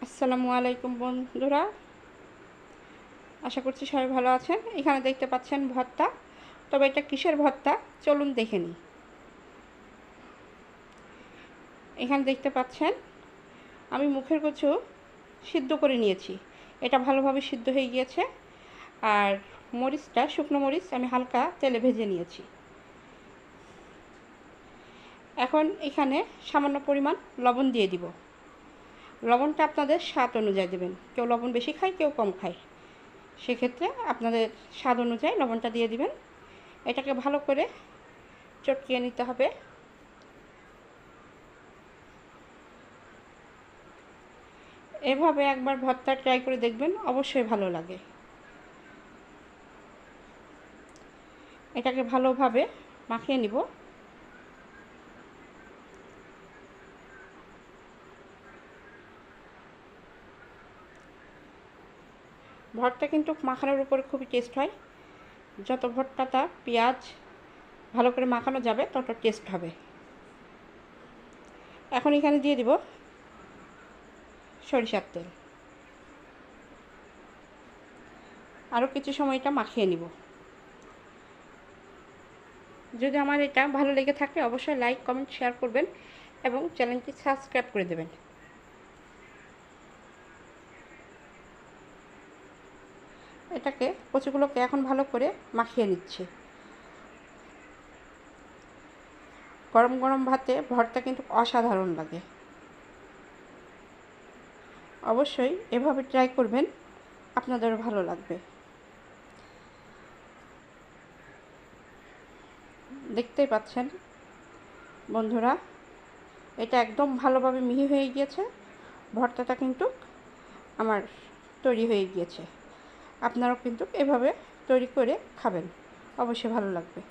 আসসালামু আলাইকুম বন্ধুরা, আশা করছি সবাই ভালো আছেন। এখানে দেখতে পাচ্ছেন ভর্তা। তবে এটা কিসের ভর্তা চলুন দেখে নিই। এখানে দেখতে পাচ্ছেন আমি মুখের কচু সিদ্ধ করে নিয়েছি। এটা ভালোভাবে সিদ্ধ হয়ে গিয়েছে। আর মরিচটা, শুকনো মরিচ আমি হালকা তেলে ভেজে নিয়েছি। এখন এখানে সামান্য পরিমাণ লবণ দিয়ে দিব। লবণটা আপনাদের স্বাদ অনুযায়ী দেবেন। কেউ লবণ বেশি খায়, কেউ কম খায়। সেক্ষেত্রে আপনাদের স্বাদ অনুযায়ী লবণটা দিয়ে দিবেন। এটাকে ভালো করে চটকিয়ে নিতে হবে। এভাবে একবার ভর্তা ট্রাই করে দেখবেন, অবশ্যই ভালো লাগে। এটাকে ভালোভাবে মাখিয়ে নিব। ভর্তা কিন্তু মাখানোর উপর খুবই টেস্ট হয়। যত ভর্তাটা পেঁয়াজ ভালো করে মাখানো যাবে তত টেস্ট হবে। এখন এখানে দিয়ে দিব সরিষার তেল। আরও কিছু সময় এটা মাখিয়ে নিব। যদি আমার এটা ভালো লেগে থাকে অবশ্যই লাইক, কমেন্ট, শেয়ার করবেন এবং চ্যানেলটি সাবস্ক্রাইব করে দেবেন। এটাকে কচুগুলোকে এখন ভালো করে মাখিয়ে নিচ্ছি। গরম গরম ভাতে ভর্তা কিন্তু অসাধারণ লাগে। অবশ্যই এভাবে ট্রাই করবেন, আপনাদেরও ভালো লাগবে। দেখতেই পাচ্ছেন বন্ধুরা, এটা একদম ভালোভাবে মিহি হয়ে গিয়েছে। ভর্তাটা কিন্তু আমার তৈরি হয়ে গিয়েছে। আপনারাও কিন্তু এভাবে তৈরি করে খাবেন, অবশ্যই ভালো লাগবে।